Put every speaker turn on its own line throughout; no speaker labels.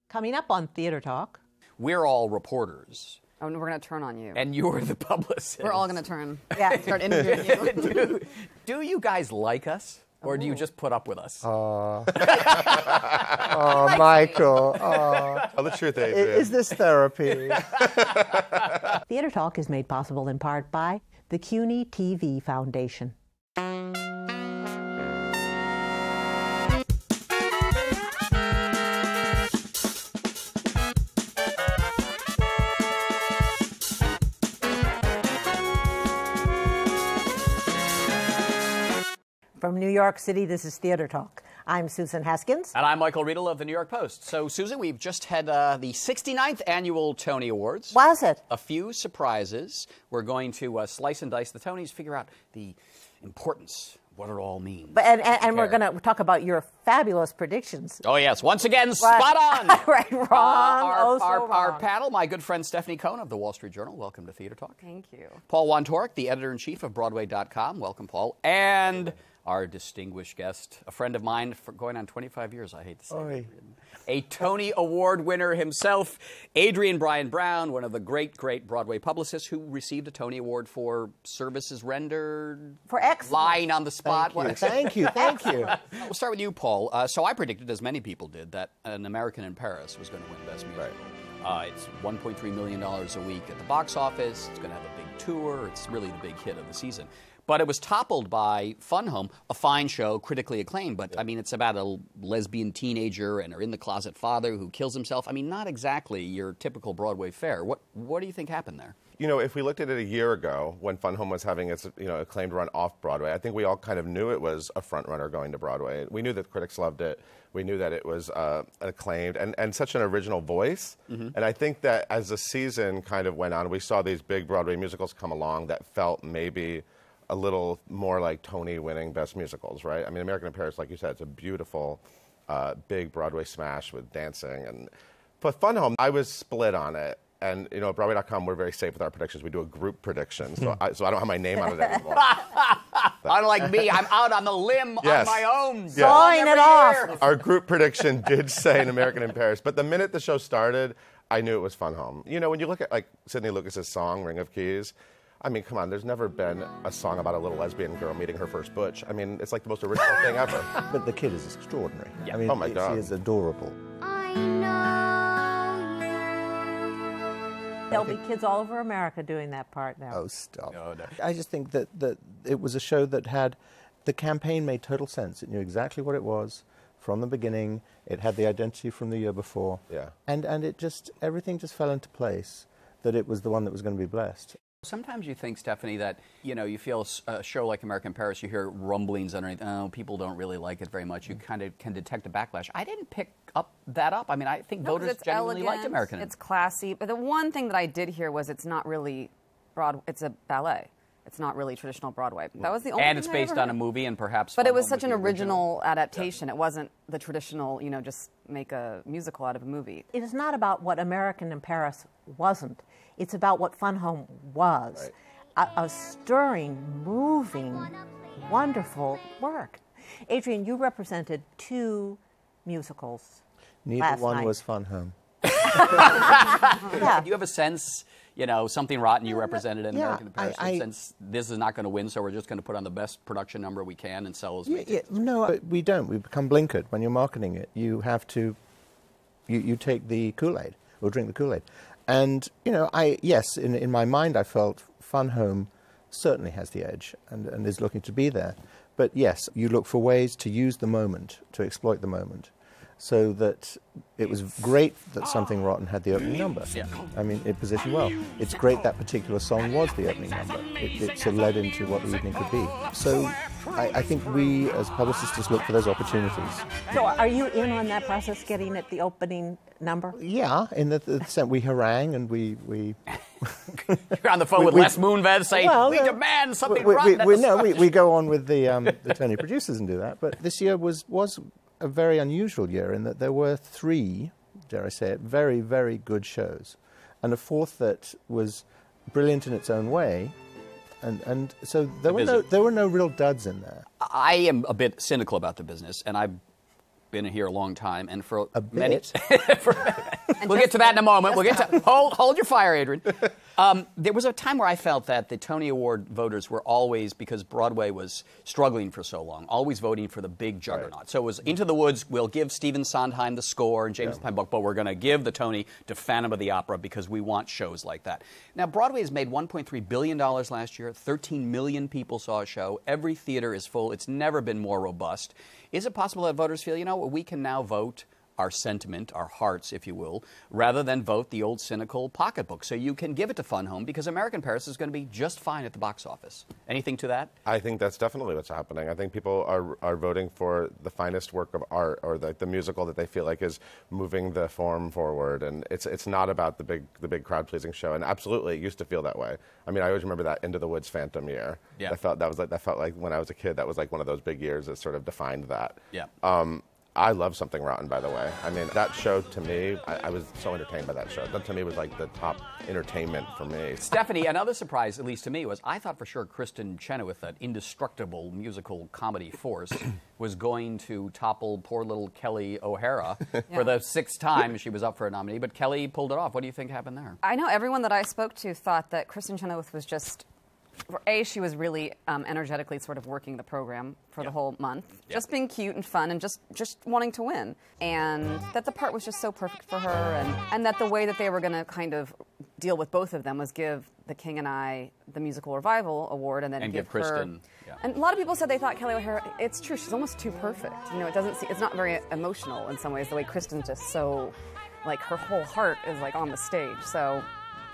Coming up on Theater Talk.
We're all reporters.
Oh, and we're going to turn on you.
And you're the publicist.
We're all going to turn. Yeah, start interviewing you.
Do you guys like us? Or do you just put up with us?
Oh, Michael. Oh.
Tell the truth, Adrian.
Is this therapy?
Theater Talk is made possible in part by the CUNY TV Foundation. From New York City, this is Theater Talk. I'm Susan Haskins.
And I'm Michael Riedel of the New York Post. So, Susan, we've just had the 69th Annual Tony Awards.
Was it?
A few surprises. We're going to slice and dice the Tonys, figure out the importance, what it all means.
And we're going to talk about your fabulous predictions.
Oh, yes. Once again, spot on.
Right, wrong.
Our panel, my good friend Stefanie Cohen of the Wall Street Journal. Welcome to Theater Talk.
Thank you.
Paul Wontorek, the editor-in-chief of Broadway.com. Welcome, Paul. And our distinguished guest, a friend of mine for going on 25 years, I hate to say it. A Tony Award winner himself, Adrian Bryan-Brown, one of the great, great Broadway publicists who received a Tony Award for services rendered.
For excellence.
Lying on the spot.
Thank you.
We'll start with you, Paul. So I predicted, as many people did, that An American in Paris was going to win Best Musical. Right. It's $1.3 million a week at the box office. It's going to have a big tour. It's really the big hit of the season. But it was toppled by Fun Home, a fine show, critically acclaimed. But, I mean, it's about a lesbian teenager and her in-the-closet father who kills himself. I mean, not exactly your typical Broadway fare. What do you think happened there?
You know, if we looked at it a year ago when Fun Home was having its acclaimed run off Broadway, I think we all kind of knew it was a front runner going to Broadway. We knew that the critics loved it. We knew that it was acclaimed and such an original voice. Mm-hmm. And I think that as the season kind of went on, we saw these big Broadway musicals come along that felt maybe a little more like Tony winning Best Musicals, right? I mean, American in Paris, like you said, it's a beautiful, big Broadway smash with dancing. But Fun Home, I was split on it. And, you know, at Broadway.com, we're very safe with our predictions. We do a group prediction, so I don't have my name on it anymore.
Unlike me, I'm out on the limb on my own.
Sawing it off.
Our group prediction did say An American in Paris. But the minute the show started, I knew it was Fun Home. You know, when you look at, like, Sidney Lucas's song, Ring of Keys, I mean, come on, there's never been a song about a little lesbian girl meeting her first butch. I mean, it's like the most original thing ever.
But the kid is extraordinary.
Yeah.
I mean,
oh my God.
She is adorable.
I know you.
There'll be kids all over America doing that part now.
Oh, stop.
No.
I just think that it was a show that had, the campaign made total sense. It knew exactly what it was from the beginning. It had the identity from the year before.
Yeah.
And everything just fell into place, that it was the one that was going to be blessed.
Sometimes you think, Stefanie, that, you know, you feel a show like American in Paris, you hear rumblings underneath, oh, people don't really like it very much. You kind of can detect a backlash. I didn't pick that up. I mean, I think voters genuinely liked American.
It's classy. But the one thing that I did hear was it's not really Broadway. It's a ballet. It's not really traditional Broadway. That was the only
And
thing
it's
I
based
ever
on
heard.
a movie, and perhaps...
But it was such an original adaptation. Yeah. It wasn't the traditional, you know, just make a musical out of a movie.
It is not about what American in Paris wasn't. It's about what Fun Home was.
Right.
A stirring, moving, wonderful work. Adrian, you represented 2 musicals.
Neither one was Fun Home.
Yeah.
Do you have a sense, you know, Something Rotten you represented in American in Paris, since this is not going to win, so we're just going to put on the best production number we can and sell as many?
No, we don't. We become blinkered when you're marketing it. You have to, you take the Kool-Aid, or drink the Kool-Aid. And, you know, yes, in my mind I felt Fun Home certainly has the edge and is looking to be there. But yes, you look for ways to use the moment, to exploit the moment, so that it was great that Something Rotten had the opening number.
Yeah.
I mean, it positioned well. It's great that particular song was the opening number. It sort of led into what the evening could be. So I think we, as publicists, just look for those opportunities.
So are you in on that process, getting at the opening number?
Yeah, in the sense we harangue and we
You're on the phone with Les Moonves saying, we demand Something Rotten.
We go on with the Tony producers and do that. But this year was a very unusual year in that there were 3, dare I say it, very, very good shows, and a 4th that was brilliant in its own way, and so there were no real duds in there.
I am a bit cynical about the business, and I been here a long time, and for
A
many...
bit.
We'll get to that in a moment. We'll get to... Hold your fire, Adrian. There was a time where I felt that the Tony Award voters were always, because Broadway was struggling for so long, always voting for the big juggernaut. Right. So it was Into the Woods, we'll give Stephen Sondheim the score and James Pine book, but we're going to give the Tony to Phantom of the Opera because we want shows like that. Now, Broadway has made $1.3 billion last year. 13 million people saw a show. Every theater is full. It's never been more robust. Is it possible that voters feel, you know, we can now vote our sentiment, our hearts, if you will, rather than vote the old cynical pocketbook? So you can give it to Fun Home because American Paris is going to be just fine at the box office. Anything to that?
I think that's definitely what's happening. I think people are voting for the finest work of art, or the musical that they feel like is moving the form forward. And it's not about the big crowd pleasing show. And absolutely, it used to feel that way. I mean, I always remember that Into the Woods Phantom year. Yeah. That felt like when I was a kid, that was like one of those big years that sort of defined that.
Yeah.
I love Something Rotten, by the way. I mean, that show to me, I was so entertained by that show. That to me was like the top entertainment for me.
Stefanie, another surprise, at least to me, was I thought for sure Kristen Chenoweth, that indestructible musical comedy force, was going to topple poor little Kelly O'Hara for the 6th time she was up for a nominee, but Kelly pulled it off. What do you think happened there?
I know everyone that I spoke to thought that Kristen Chenoweth was just... she was really energetically sort of working the program for the whole month, just being cute and fun and just wanting to win. And that the part was just so perfect for her, and that the way that they were going to kind of deal with both of them was give The King and I the Musical Revival Award and then give
Kristen.
Her... And a lot of people said they thought Kelly O'Hara, it's true, she's almost too perfect. You know, it's not very emotional in some ways, the way Kristen's just so, like, her whole heart is like on the stage. So...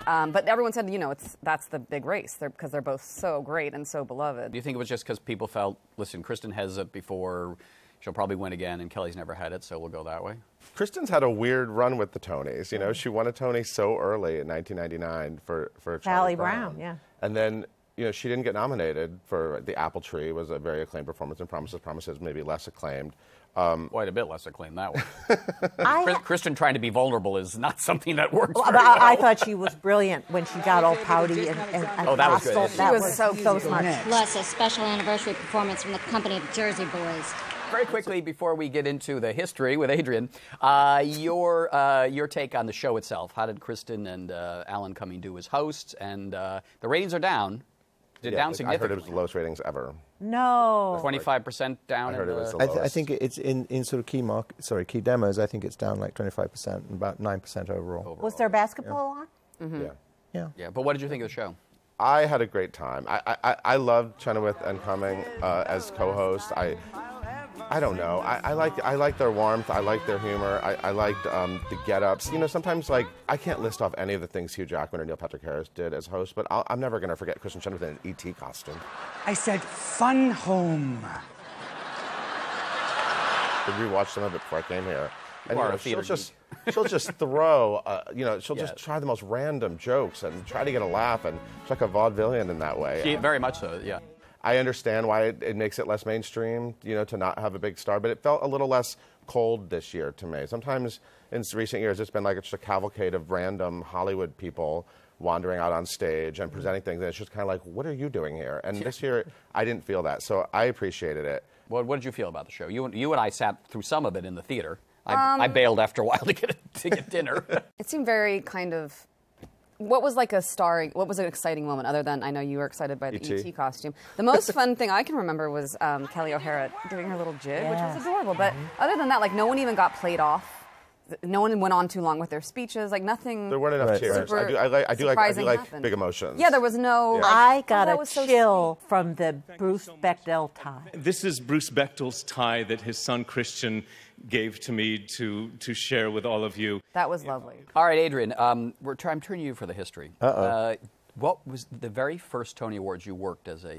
but everyone said, you know, that's the big race because they're both so great and so beloved.
Do you think it was just because people felt, listen, Kristen has it before, she'll probably win again, and Kelly's never had it, so we'll go that way?
Kristen's had a weird run with the Tonys. You know, she won a Tony so early in 1999 for
Charlie Brown, yeah.
And then, you know, she didn't get nominated for The Apple Tree. Was a very acclaimed performance, and Promises maybe less acclaimed.
Quite a bit less acclaimed that one. Kristen trying to be vulnerable is not something that works very
well.
well.
I thought she was brilliant when she got all pouty and
that was good.
That was so smart.
Plus a special anniversary performance from the company of Jersey Boys.
Very quickly, before we get into the history with Adrian, your take on the show itself. How did Kristen and Alan Cumming do as hosts? And the ratings are down. Down significantly.
I heard it was the lowest ratings ever.
No.
25% down.
I heard it was the lowest.
I think it's in sort of key demos. I think it's down like 25% and about 9% overall.
Was there basketball on?
Mm-hmm.
Yeah.
Yeah. But what did you think of the show?
I had a great time. I loved Chenoweth and Cumming as co-hosts. I don't know. I like their warmth. I like their humor. I liked the get-ups. You know, sometimes, like, I can't list off any of the things Hugh Jackman or Neil Patrick Harris did as hosts, but I'm never going to forget Kristen Chenoweth in an E.T. costume.
I said Fun Home.
I rewatched some of it before I came here. And, she'll just throw, she'll just try the most random jokes and try to get a laugh, and she's like a vaudevillian in that way.
Very much so, yeah.
I understand why it makes it less mainstream, you know, to not have a big star, but it felt a little less cold this year to me. Sometimes in recent years, it's been like just a cavalcade of random Hollywood people wandering out on stage and presenting things, and it's just kind of like, what are you doing here? And this year, I didn't feel that, so I appreciated it.
What did you feel about the show? You and I sat through some of it in the theater. I bailed after a while to get dinner.
It seemed very kind of... What was like what was an exciting moment other than I know you were excited by the E.T. costume? The most fun thing I can remember was Kelly O'Hara doing her little jig, which was adorable. But other than that, like, no one even got played off. No one went on too long with their speeches. Like, nothing.
There weren't enough cheers. I do like big emotions.
Yeah, there was no.
Yeah. I got a chill from the Bruce Bechdel tie.
This is Bruce Bechdel's tie that his son Christian gave to me to share with all of you.
That was lovely.
All right, Adrian, I'm turning to you for the history. What was the very first Tony Awards you worked as a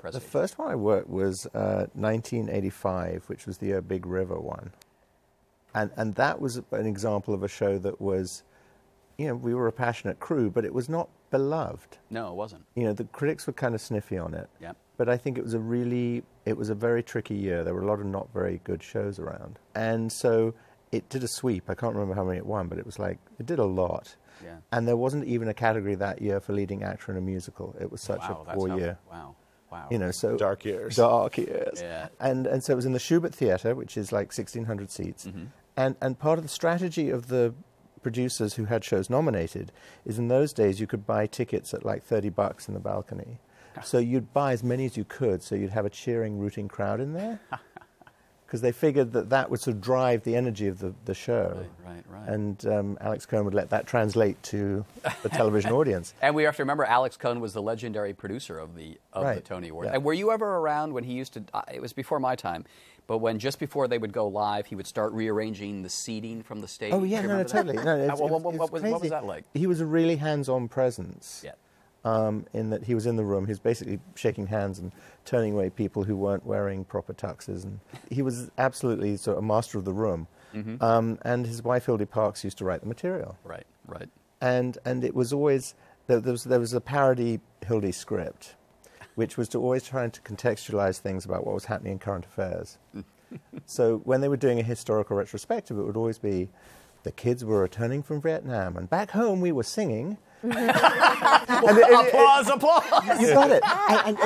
president?
The first one I worked was 1985, which was the Big River one. And that was an example of a show that was, you know, we were a passionate crew, but it was not beloved.
No, it wasn't.
You know, the critics were kind of sniffy on it.
Yeah.
But I think it was a very tricky year. There were a lot of not very good shows around. And so it did a sweep. I can't remember how many it won, but it was like, it did a lot. Yeah. And there wasn't even a category that year for leading actor in a musical. It was such a poor year.
Wow. Wow.
You know, so
Dark years.
Dark years.
Yeah.
And so it was in the Schubert Theatre, which is like 1,600 seats. And part of the strategy of the producers who had shows nominated is in those days you could buy tickets at like $30 in the balcony. So you'd buy as many as you could, so you'd have a cheering, rooting crowd in there. Because they figured that would sort of drive the energy of the show.
Right.
And Alex Cohen would let that translate to the television audience.
And we have to remember Alex Cohen was the legendary producer of the Tony Awards.
Yeah.
And were you ever around when he used to, it was before my time, but when just before they would go live, he would start rearranging the seating from the stage?
Oh, yeah, no, totally. No,
What was that like?
He was a really hands-on presence.
Yeah.
In that he was in the room, he was basically shaking hands and turning away people who weren't wearing proper tuxes. And he was absolutely sort of a master of the room. And his wife, Hildy Parks, used to write the material.
Right.
And it was always, there was a parody Hildy script, which was to always try to contextualize things about what was happening in current affairs. So when they were doing a historical retrospective, it would always be, the kids were returning from Vietnam, and back home we were singing.
Applause!
You got it. And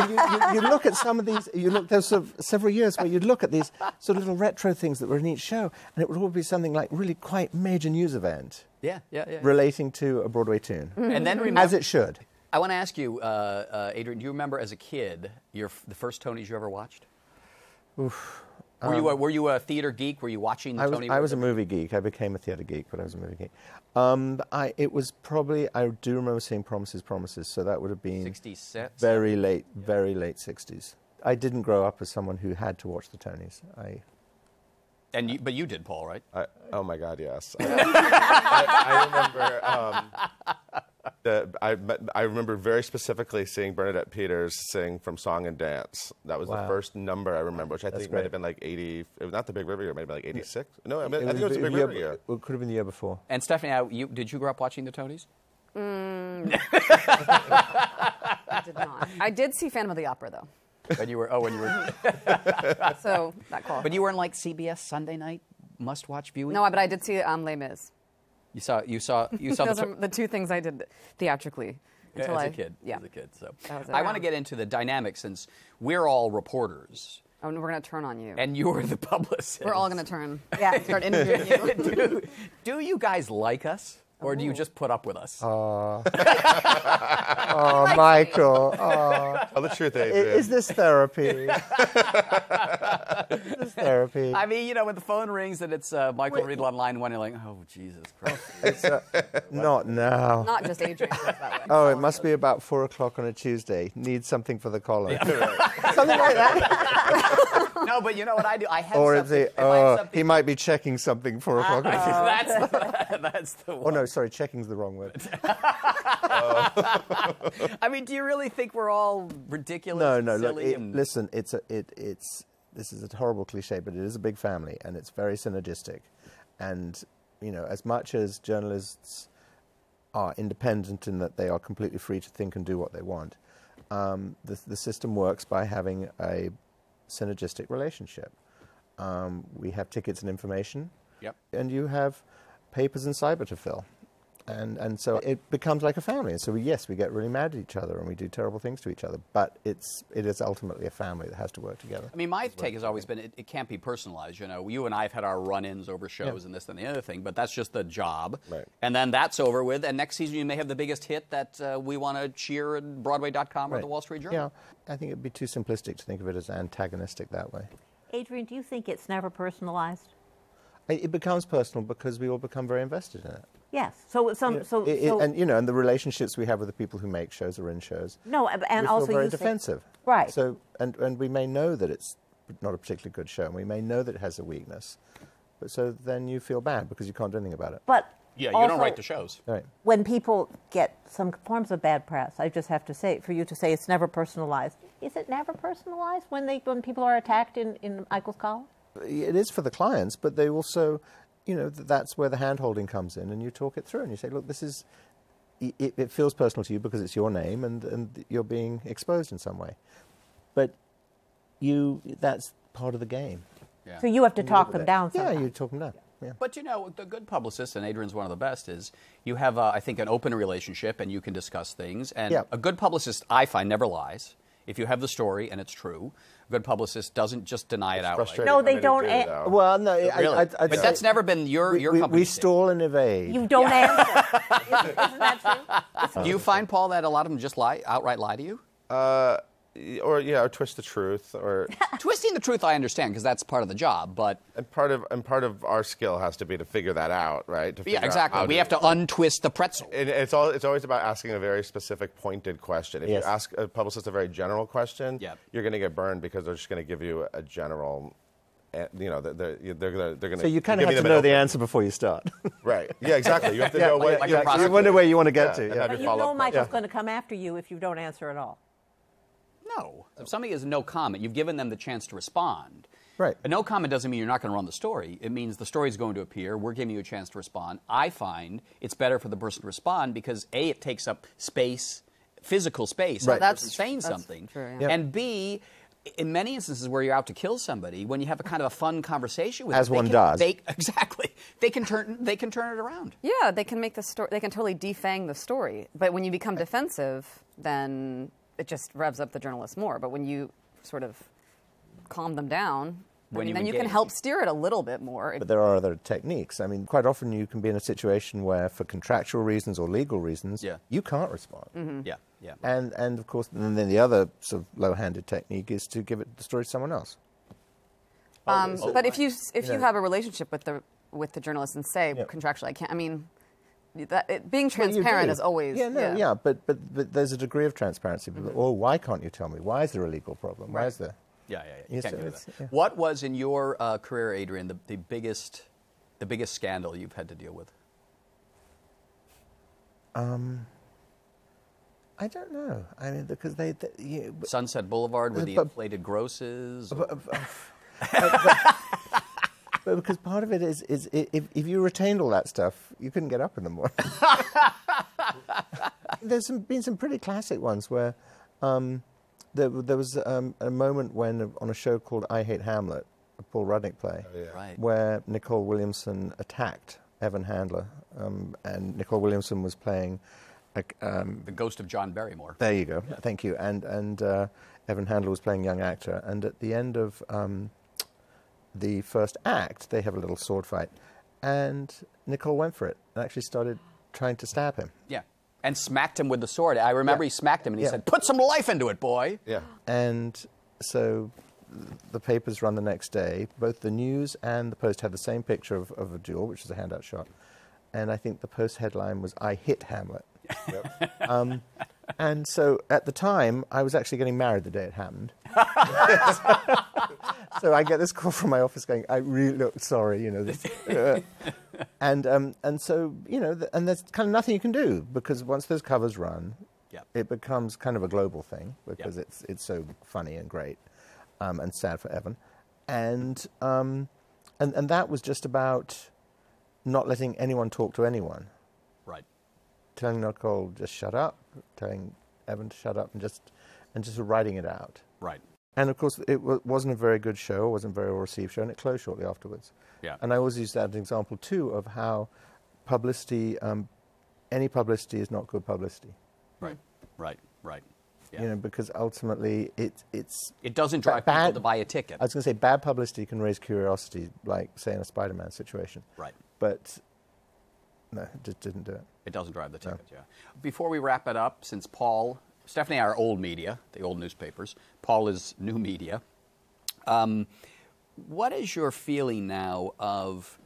you look at some of these, there's sort of several years where you'd look at these sort of little retro things that were in each show, and it would all be something like really quite major news event.
Yeah.
Relating to a Broadway tune.
And then remember,
as it should.
I want to ask you, Adrian, do you remember as a kid the first Tonys you ever watched?
Oof.
Were you a theater geek? Were you watching the Tony Awards?
I was a movie geek. I became a theater geek, but I was a movie geek. It was probably, I do remember seeing Promises, so that would have been
66?
very late 60s. I didn't grow up as someone who had to watch the Tonys.
But you did, Paul, right?
Oh my God, yes. I remember. I remember very specifically seeing Bernadette Peters sing from Song and Dance. That was the first number I remember, which I think might have been like 80. It was not the Big River year. It might have been like 86. No, I think it was the Big River year.
It could have been the year before.
And Stefanie, did you grow up watching the Tonys?
I did not. I did see Phantom of the Opera though.
When you were
So that qualifies.
But you weren't like CBS Sunday night must-watch viewing?
No, but I did see Les Mis.
You saw
Those are the two things I did theatrically.
As a kid. So
I
I want to get into the dynamics since we're all reporters.
Oh, and we're going to turn on you.
And you're the publicist.
We're all going to turn. Yeah, start interviewing you.
Do you guys like us? Or do you just put up with us?
Oh, Michael.
Tell the truth, Adrian.
Is this therapy? Is this therapy?
I mean, when the phone rings and it's Michael Riedel on line one, you're like, oh, Jesus Christ.
It's, not now.
Not just Adrian goes that way.
Oh, it must be about 4 o'clock on a Tuesday. Need something for the column. Yeah. Something like that.
No, but you know what I do? I have
or
something.
He might be checking something 4 o'clock.
That's the one.
Oh, no, sorry, checking's the wrong word.
I mean, do you really think we're all ridiculous?
No,
silly
listen, this is a horrible cliche, but it is a big family, and it's very synergistic. And, as much as journalists are independent in that they are completely free to think and do what they want, the system works by having a synergistic relationship. We have tickets and information, and you have papers and cyber to fill. And so it becomes like a family. And so, we get really mad at each other and we do terrible things to each other. But it is ultimately a family that has to work together.
I mean, my take has always been it can't be personalized. You and I have had our run-ins over shows and this and the other thing, but that's just the job.
Right.
And then that's over with. And next season you may have the biggest hit that we want to cheer at Broadway.com or the Wall Street Journal.
Yeah, I think it would be too simplistic to think of it as antagonistic that way.
Adrian, do you think it's never personalized?
It becomes personal because we all become very invested in it.
Yes.
And the relationships we have with the people who make shows or in shows.
No, and
we
also
feel very defensive.
Right.
So and we may know that it's not a particularly good show, and we may know that it has a weakness, but so then you feel bad because you can't do anything about it.
But
you don't write the shows.
Right.
When people get some forms of bad press, I just have to say, for you to say it's never personalized, is it never personalized when people are attacked in Michael's column?
It is for the clients, but they also, that's where the hand-holding comes in, and you talk it through, and you say, look, this is, it feels personal to you because it's your name, and you're being exposed in some way. But that's part of the game.
Yeah. So you have to talk them down sometimes.
Yeah, you talk them down. Yeah.
But, the good publicist, and Adrian's one of the best, is you have, I think, an open relationship, and you can discuss things. And a good publicist, I find, never lies. If you have the story and it's true, a good publicist doesn't just deny it outright.
No, they don't.
Well, no,
Really? But that's never been your company.
We stall and evade.
You don't answer. Isn't that true?
Do you find, Paul, that a lot of them just outright lie to you?
Or twist the truth, or
Twisting the truth, I understand, because that's part of the job. But
and part of our skill has to be to figure that out, right?
yeah, exactly. We have to untwist the pretzel.
It's always about asking a very specific, pointed question. If you ask a publicist a very general question, you're going to get burned because they're just going to give you a general. They're going to.
So you kind of have to know the answer before you start.
Right. Yeah, exactly. You have to know what.
You wonder where you want to get to.
Yeah.
But you know Michael's going to come after you if you don't answer at all.
No. If somebody has no comment, you've given them the chance to respond.
Right.
A no comment doesn't mean you're not going to run the story. It means the story is going to appear. We're giving you a chance to respond. I find it's better for the person to respond because A, it takes up space, physical space.
Right.
That's saying something.
True,
yeah.
And B, in many instances where you're out to kill somebody, when you have a kind of a fun conversation with
As
them,
one does.
Exactly. They can turn it around.
Yeah, they can make the story. They can totally defang the story. But when you become defensive, then it just revs up the journalist more. But when you sort of calm them down, then you can help steer it a little bit more.
But there are other techniques. I mean, quite often you can be in a situation where, for contractual reasons or legal reasons, you can't respond.
Mm-hmm.
Yeah, yeah.
And of course, and then the other sort of low-handed technique is to give the story to someone else.
But if you have a relationship with the journalist and say contractually, I can't. I mean, being transparent is always
but there's a degree of transparency. Oh, why can't you tell me? Why is there a legal problem? Why is there?
Yeah. You can't do that. What was in your career, Adrian, the biggest scandal you've had to deal with?
I don't know. I mean, because
Sunset Boulevard with the inflated grosses.
But because part of it is if you retained all that stuff, you couldn't get up in the morning. There's been some pretty classic ones where there was a moment when on a show called I Hate Hamlet, a Paul Rudnick play, where Nicole Williamson attacked Evan Handler, and Nicole Williamson was playing
the ghost of John Barrymore.
There you go. Thank you. And Evan Handler was playing young actor, and at the end of the first act, they have a little sword fight, and Nicole went for it and actually started trying to stab him.
Yeah, and smacked him with the sword. I remember he smacked him, and he said, "Put some life into it, boy."
Yeah.
And so the papers run the next day. Both the News and the Post had the same picture of a duel, which is a handout shot. And I think the Post headline was, "I hit Hamlet." Yep. And so at the time, I was actually getting married the day it happened. So I get this call from my office going, "I really look sorry, you know." And so, you know, and there's kind of nothing you can do because once those covers run, it becomes kind of a global thing because it's so funny and great and sad for Evan. And that was just about not letting anyone talk to anyone.
Right.
Telling Nicole just shut up, telling Evan to shut up, and just writing it out.
Right.
And of course, it wasn't a very good show, wasn't a very well received show, and it closed shortly afterwards.
Yeah.
And I always use that as an example too of how publicity, any publicity is not good publicity.
Right. Yeah.
You know, because ultimately it
doesn't drive people to buy a ticket.
I was going to say bad publicity can raise curiosity, like say in a Spider-Man situation.
Right.
But no, it just didn't do it.
It doesn't drive the ticket. Yeah. Before we wrap it up, since Stefanie and I are old media, the old newspapers. Paul is new media. What is your feeling now of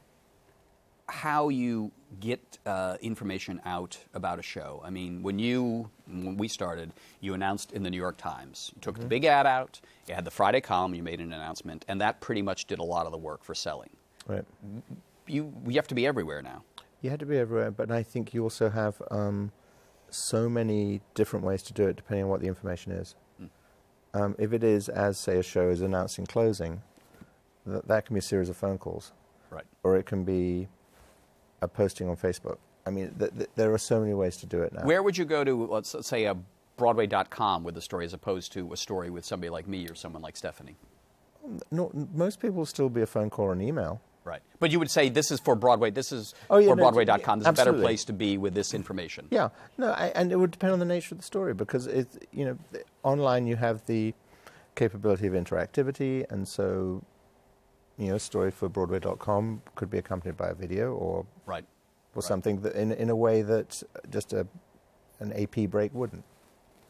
how you get information out about a show? I mean, when we started, you announced in the New York Times. You took the big ad out, you had the Friday column, you made an announcement, and that pretty much did a lot of the work for selling.
Right.
You have to be everywhere now.
You had to be everywhere, but I think you also have so many different ways to do it depending on what the information is. If it is, as say a show is announcing closing, that can be a series of phone calls.
Right.
Or it can be a posting on Facebook. I mean, there are so many ways to do it now.
Where would you go to, let's say, a Broadway.com with a story as opposed to a story with somebody like me or someone like Stefanie?
No, most people will still be a phone call or an email.
Right. But you would say this is for Broadway, this is
Oh, yeah,
for
no,
Broadway.com, this is a better
absolutely.
place to be with this information.
Yeah, no, and it would depend on the nature of the story because online you have the capability of interactivity, and so a story for Broadway.com could be accompanied by a video or something that in a way that just an AP break wouldn't.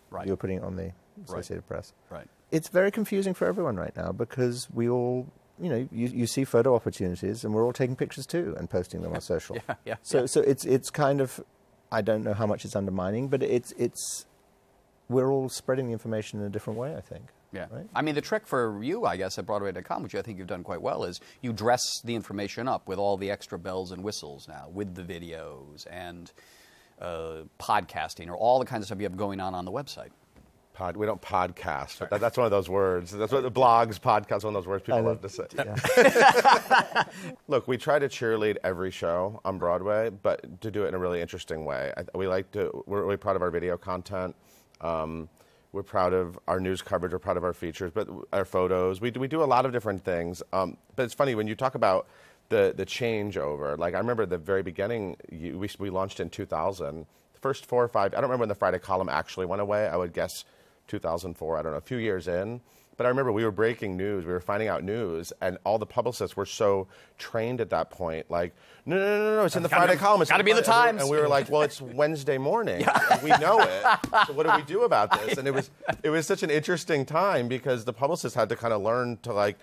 Right.
You're putting it on the Associated Press.
Right.
It's very confusing for everyone right now because we all. You see photo opportunities, and we're all taking pictures too and posting them on social. So it's kind of, I don't know how much it's undermining, but we're all spreading the information in a different way, I think.
Yeah.
Right?
I mean, the trick for you, I guess, at Broadway.com, which I think you've done quite well, is you dress the information up with all the extra bells and whistles now, with the videos and podcasting or all the kinds of stuff you have going on the website.
We don't podcast. That's one of those words. That's what the blogs, podcasts, one of those words people love to say. Yeah. Look, we try to cheerlead every show on Broadway, but to do it in a really interesting way. We're really proud of our video content. We're proud of our news coverage. We're proud of our features, but our photos. We do a lot of different things. But it's funny when you talk about the changeover. Like I remember at the very beginning, we launched in 2000. The first 4 or 5. I don't remember when the Friday column actually went away. I would guess 2004, I don't know, a few years in. But I remember we were breaking news, we were finding out news, and all the publicists were so trained at that point, like, no, it's in the Friday column. It's
got to be in the Times.
And we were like, well, it's Wednesday morning. We know it. So what do we do about this? And it was such an interesting time because the publicists had to kind of learn to like,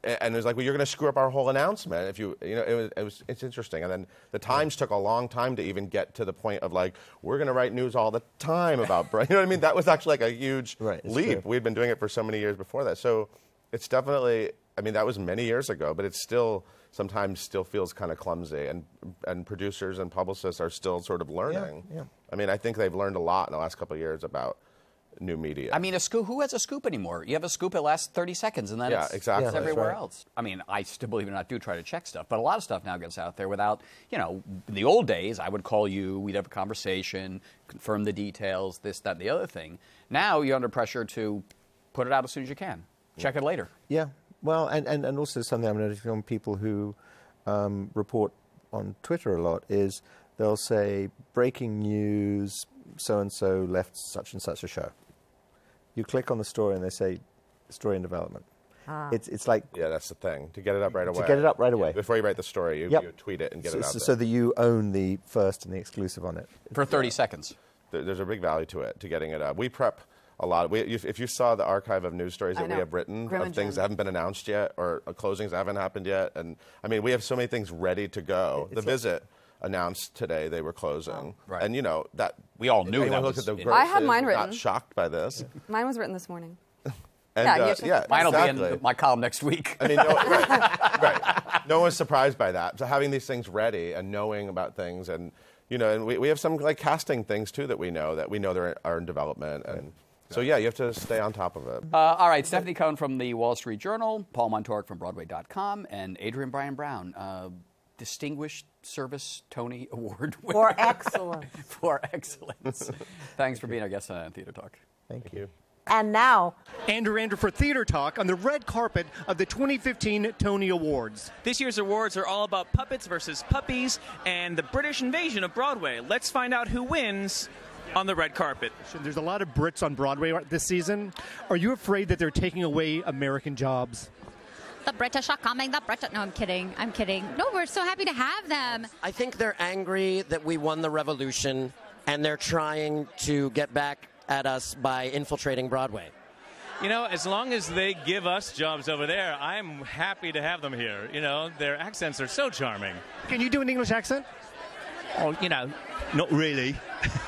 and it was like, well, you're going to screw up our whole announcement if it's interesting. And then the Times took a long time to even get to the point of like, we're going to write news all the time about, you know what I mean? That was actually like a huge leap. We'd been doing it for so many years before that. So it's definitely, I mean, that was many years ago, but it's still sometimes still feels kind of clumsy, and producers and publicists are still sort of learning.
Yeah.
I mean, I think they've learned a lot in the last couple of years about new media.
I mean, a scoop. Who has a scoop anymore? You have a scoop, it lasts 30 seconds, and then it's everywhere else. I mean, I still, believe it or not, do try to check stuff, but a lot of stuff now gets out there without, in the old days, I would call you, we'd have a conversation, confirm the details, this, that, and the other thing. Now you're under pressure to put it out as soon as you can. Check it later.
Yeah. Well, and also something I'm noticing on people who report on Twitter a lot is they'll say, breaking news, so-and-so left such and such a show. You click on the story and they say, story in development. It's like...
Yeah, that's the thing, to get it up right away.
To get it up right away.
Before you write the story, you tweet it and get it out there.
So that you own the first and the exclusive on it.
For 30 seconds.
There's a big value to it, to getting it up. We prep a lot. If you saw the archive of news stories that we have written, of things that haven't been announced yet, or closings that haven't happened yet, and I mean, we have so many things ready to go. The Visit announced today they were closing.
Right.
And that
we all knew that was...
I had mine written.
Got shocked by this.
Mine was written this morning.
And,
mine will be in my column next week.
I mean, right. No one's surprised by that. So having these things ready and knowing about things, and and we have some like casting things too that we know they are in development, and so you have to stay on top of it.
All right, Stefanie Cohen from the Wall Street Journal, Paul Wontorek from Broadway.com, and Adrian Bryan-Brown, Distinguished Service Tony Award winner.
For excellence.
For excellence. Thanks for being our guest on Theater Talk.
Thank you.
And now,
Andrew for Theater Talk on the red carpet of the 2015 Tony Awards.
This year's awards are all about puppets versus puppies and the British invasion of Broadway. Let's find out who wins on the red carpet.
There's a lot of Brits on Broadway this season. Are you afraid that they're taking away American jobs?
The British are coming, No, I'm kidding. No, we're so happy to have them.
I think they're angry that we won the revolution, and they're trying to get back at us by infiltrating Broadway.
As long as they give us jobs over there, I'm happy to have them here. Their accents are so charming.
Can you do an English accent?
Oh, not really.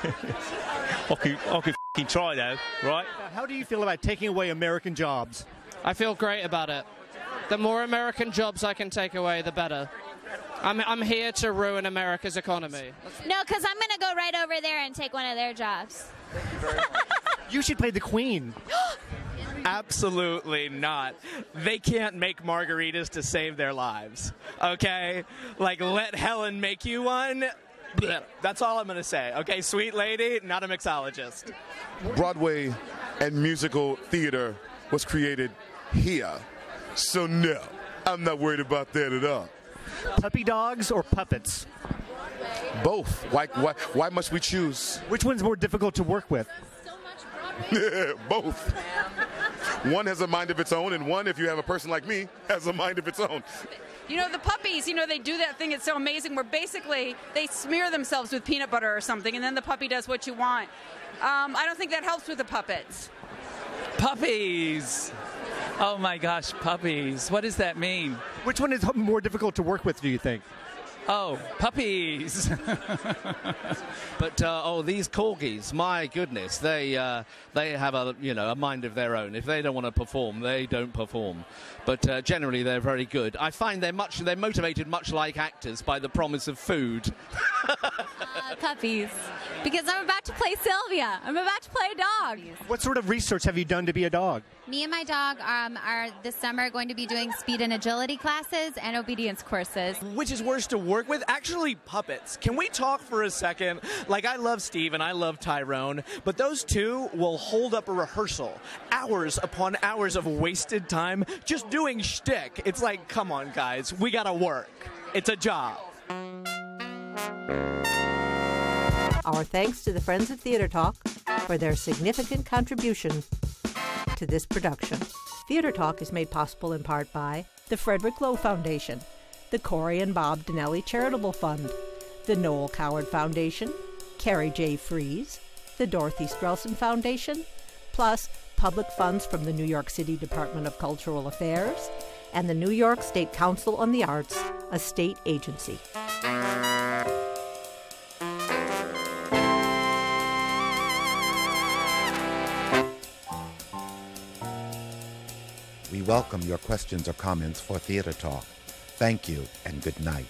I could f***ing try, though, right?
How do you feel about taking away American jobs?
I feel great about it. The more American jobs I can take away, the better. I'm here to ruin America's economy.
No, because I'm going to go right over there and take one of their jobs.
Thank you very much. You should play the Queen.
Absolutely not. They can't make margaritas to save their lives, okay? Like, let Helen make you one. That's all I'm going to say, okay? Sweet lady, not a mixologist.
Broadway and musical theater was created here. So no, I'm not worried about that at all.
Puppy dogs or puppets?
Both. Why must we choose?
Which one's more difficult to work with?
Both. One has a mind of its own, and one, if you have a person like me, has a mind of its own.
You know, the puppies, they do that thing. It's so amazing where basically they smear themselves with peanut butter or something, and then the puppy does what you want. I don't think that helps with the puppets.
Puppies. Oh my gosh, puppies. What does that mean?
Which one is more difficult to work with, do you think?
Oh, puppies.
But these corgis, my goodness, they have a mind of their own. If they don't want to perform, they don't perform. But generally, they're very good. I find they're motivated much like actors by the promise of food.
Puppies. Because I'm about to play Sylvia. I'm about to play a dog.
What sort of research have you done to be a dog?
Me and my dog are this summer going to be doing speed and agility classes and obedience courses.
Which is worse to work with? Actually, puppets. Can we talk for a second? Like, I love Steve and I love Tyrone, but those two will hold up a rehearsal. Hours upon hours of wasted time just doing shtick. It's like, come on, guys. We gotta work. It's a job.
Our thanks to the Friends of Theater Talk for their significant contribution to this production. Theater Talk is made possible in part by the Frederick Lowe Foundation, the Corey and Bob Donnelly Charitable Fund, the Noel Coward Foundation, Carrie J. Fries, the Dorothy Strelson Foundation, plus public funds from the New York City Department of Cultural Affairs and the New York State Council on the Arts, a state agency.
We welcome your questions or comments for Theater Talk. Thank you and good night.